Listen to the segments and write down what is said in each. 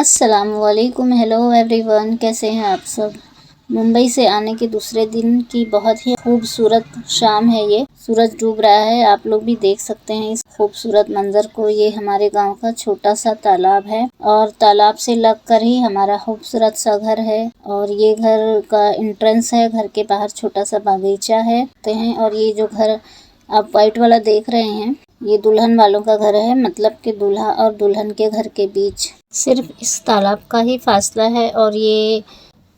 अस्सलामुअलैकुम, hello everyone, कैसे हैं आप सब। मुंबई से आने के दूसरे दिन की बहुत ही खूबसूरत शाम है। ये सूरज डूब रहा है, आप लोग भी देख सकते हैं इस खूबसूरत मंजर को। ये हमारे गांव का छोटा सा तालाब है और तालाब से लगकर ही हमारा खूबसूरत सा घर है। और ये घर का एंट्रेंस है, घर के बाहर छोटा सा बागीचा है और ये जो घर आप वाइट वाला देख रहे हैं, ये दुल्हन वालों का घर है। मतलब कि दूल्हा और दुल्हन के घर के बीच सिर्फ इस तालाब का ही फासला है। और ये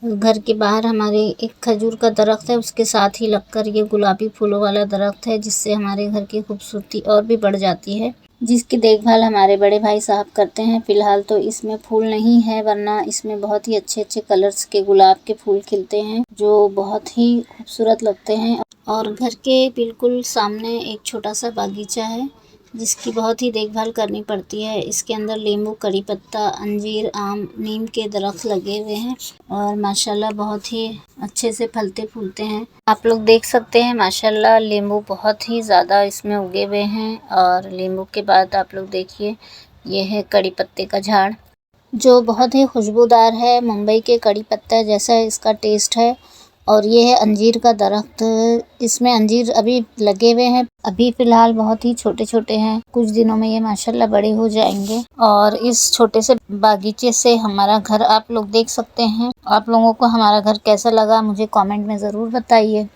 घर के बाहर हमारे एक खजूर का दरख्त है, उसके साथ ही लगकर ये गुलाबी फूलों वाला दरख्त है, जिससे हमारे घर की खूबसूरती और भी बढ़ जाती है, जिसकी देखभाल हमारे बड़े भाई साहब करते हैं। फिलहाल तो इसमें फूल नहीं है, वरना इसमें बहुत ही अच्छे अच्छे कलर्स के गुलाब के फूल खिलते हैं जो बहुत ही खूबसूरत लगते हैं। और घर के बिल्कुल सामने एक छोटा सा बागीचा है, जिसकी बहुत ही देखभाल करनी पड़ती है। इसके अंदर नींबू, कड़ी पत्ता, अंजीर, आम, नीम के दरख्त लगे हुए हैं और माशाल्लाह बहुत ही अच्छे से फलते फूलते हैं। आप लोग देख सकते हैं माशाल्लाह नींबू बहुत ही ज़्यादा इसमें उगे हुए हैं। और नींबू के बाद आप लोग देखिए, ये है कड़ी पत्ते का झाड़, जो बहुत ही खुशबूदार है। मुंबई के कड़ी पत्ता जैसा इसका टेस्ट है। और ये है अंजीर का दरख्त, इसमें अंजीर अभी लगे हुए हैं, अभी फ़िलहाल बहुत ही छोटे छोटे हैं। कुछ दिनों में ये माशाल्लाह बड़े हो जाएंगे। और इस छोटे से बागीचे से हमारा घर आप लोग देख सकते हैं। आप लोगों को हमारा घर कैसा लगा मुझे कमेंट में ज़रूर बताइए।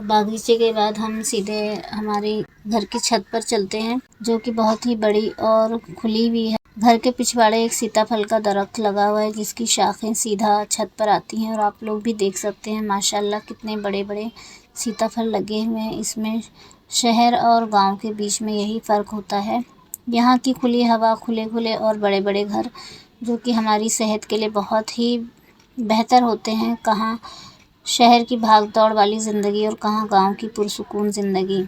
बागीचे के बाद हम सीधे हमारी घर की छत पर चलते हैं, जो कि बहुत ही बड़ी और खुली हुई है। घर के पिछवाड़े एक सीताफल का दरख्त लगा हुआ है, जिसकी शाखें सीधा छत पर आती हैं। और आप लोग भी देख सकते हैं माशाल्लाह कितने बड़े बड़े सीताफल लगे हुए हैं। इसमें शहर और गांव के बीच में यही फ़र्क होता है। यहाँ की खुली हवा, खुले खुले और बड़े बड़े घर, जो कि हमारी सेहत के लिए बहुत ही बेहतर होते हैं। कहाँ शहर की भाग दौड़ वाली ज़िंदगी और कहाँ गांव की पुरसुकून ज़िंदगी।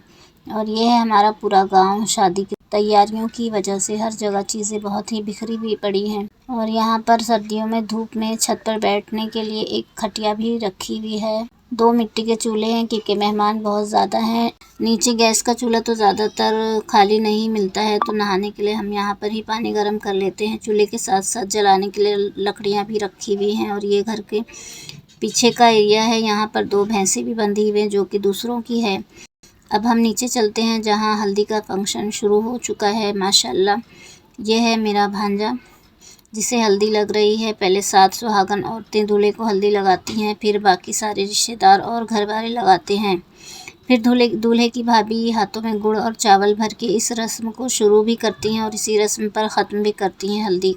और ये है हमारा पूरा गांव। शादी की तैयारियों की वजह से हर जगह चीज़ें बहुत ही बिखरी हुई पड़ी हैं। और यहाँ पर सर्दियों में धूप में छत पर बैठने के लिए एक खटिया भी रखी हुई है। 2 मिट्टी के चूल्हे हैं, क्योंकि मेहमान बहुत ज़्यादा हैं। नीचे गैस का चूल्हा तो ज़्यादातर खाली नहीं मिलता है, तो नहाने के लिए हम यहाँ पर ही पानी गर्म कर लेते हैं। चूल्हे के साथ साथ जलाने के लिए लकड़ियाँ भी रखी हुई हैं। और ये घर के पीछे का एरिया है, यहाँ पर 2 भैंसें भी बंधी हुई हैं, जो कि दूसरों की है। अब हम नीचे चलते हैं, जहाँ हल्दी का फंक्शन शुरू हो चुका है माशाल्लाह। ये है मेरा भांजा, जिसे हल्दी लग रही है। पहले 7 सुहागन औरतें दूल्हे को हल्दी लगाती हैं, फिर बाकी सारे रिश्तेदार और घर वाले लगाते हैं। फिर दूल्हे की भाभी हाथों में गुड़ और चावल भर के इस रस्म को शुरू भी करती हैं और इसी रस्म पर ख़त्म भी करती हैं हल्दी।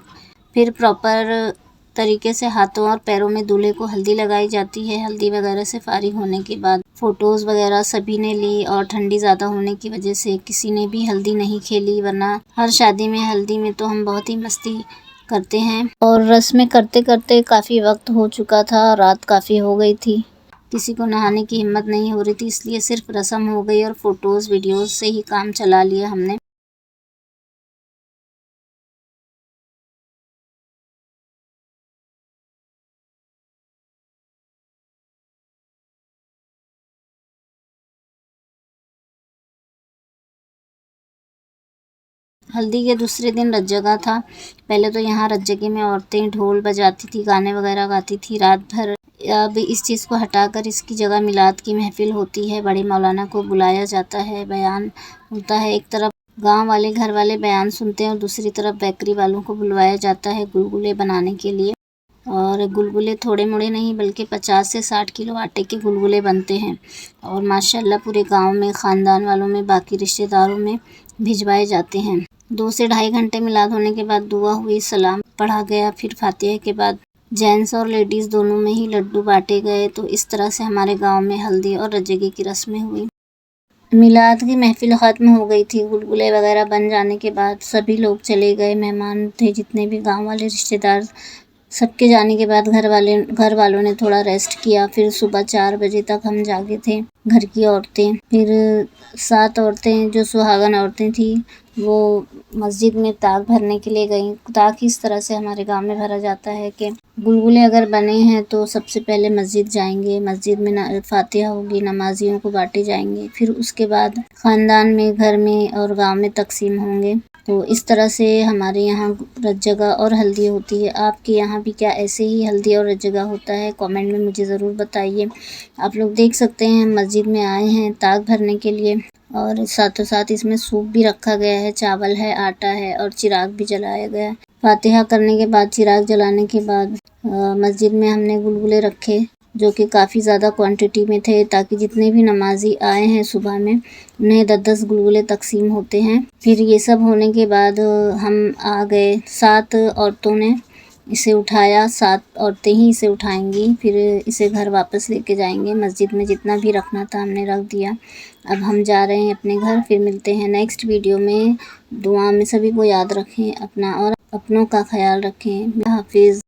फिर प्रॉपर तरीके से हाथों और पैरों में दूल्हे को हल्दी लगाई जाती है। हल्दी वगैरह से फारिग होने के बाद फ़ोटोज़ वगैरह सभी ने ली। और ठंडी ज़्यादा होने की वजह से किसी ने भी हल्दी नहीं खेली, वरना हर शादी में हल्दी में तो हम बहुत ही मस्ती करते हैं। और रस्में करते करते काफ़ी वक्त हो चुका था, रात काफ़ी हो गई थी। किसी को नहाने की हिम्मत नहीं हो रही थी, इसलिए सिर्फ रस्म हो गई और फ़ोटोज़ वीडियोज़ से ही काम चला लिया हमने। हल्दी के दूसरे दिन रत जगा था। पहले तो यहाँ रत जगे में औरतें ढोल बजाती थी, गाने वगैरह गाती थी रात भर। अब इस चीज़ को हटाकर इसकी जगह मिलाद की महफ़िल होती है। बड़े मौलाना को बुलाया जाता है, बयान होता है। एक तरफ गांव वाले घर वाले बयान सुनते हैं और दूसरी तरफ बेकरी वालों को बुलवाया जाता है गुलगुले बनाने के लिए। और गुलगुले थोड़े मोड़े नहीं, बल्कि 50 से 60 किलो आटे के गुलगुले बनते हैं। और माशाल्लाह पूरे गांव में, ख़ानदान वालों में, बाकी रिश्तेदारों में भिजवाए जाते हैं। 2 से ढाई घंटे मिलाद होने के बाद दुआ हुई, सलाम पढ़ा गया। फिर फातिहा के बाद जेंट्स और लेडीज़ दोनों में ही लड्डू बांटे गए। तो इस तरह से हमारे गांव में हल्दी और रजगी की रस्में हुई। मिलाद की महफ़िल ख़त्म हो गई थी। गुलगुले वगैरह बन जाने के बाद सभी लोग चले गए। मेहमान थे जितने भी गांव वाले रिश्तेदार, सबके जाने के बाद घर वालों ने थोड़ा रेस्ट किया। फिर सुबह 4 बजे तक हम जागे थे, घर की औरतें। फिर 7 औरतें जो सुहागन औरतें थी, वो मस्जिद में ताक भरने के लिए गईं। ताक इस तरह से हमारे गांव में भरा जाता है कि गुलगुले अगर बने हैं तो सबसे पहले मस्जिद जाएंगे, मस्जिद में फातिहा होगी, नमाजियों को बांटे जाएंगे। फिर उसके बाद ख़ानदान में, घर में और गांव में तकसीम होंगे। तो इस तरह से हमारे यहाँ रत जगह और हल्दी होती है। आपके यहाँ भी क्या ऐसे ही हल्दी और रत जगह होता है? कमेंट में मुझे ज़रूर बताइए। आप लोग देख सकते हैं मस्जिद में आए हैं ताक भरने के लिए, और साथों साथ इसमें सूप भी रखा गया है, चावल है, आटा है और चिराग भी जलाया गया है। फातिहा करने के बाद, चिराग जलाने के बाद मस्जिद में हमने गुलगुले रखे, जो कि काफ़ी ज़्यादा क्वांटिटी में थे, ताकि जितने भी नमाजी आए हैं सुबह में उन्हें 10-10 गुलगुले तकसीम होते हैं। फिर ये सब होने के बाद हम आ गए। 7 औरतों ने इसे उठाया, 7 औरतें ही इसे उठाएंगी, फिर इसे घर वापस लेके जाएंगे। मस्जिद में जितना भी रखना था हमने रख दिया। अब हम जा रहे हैं अपने घर। फिर मिलते हैं नेक्स्ट वीडियो में। दुआ में सभी को याद रखें अपना और अपनों का ख्याल रखें। हाफिज़।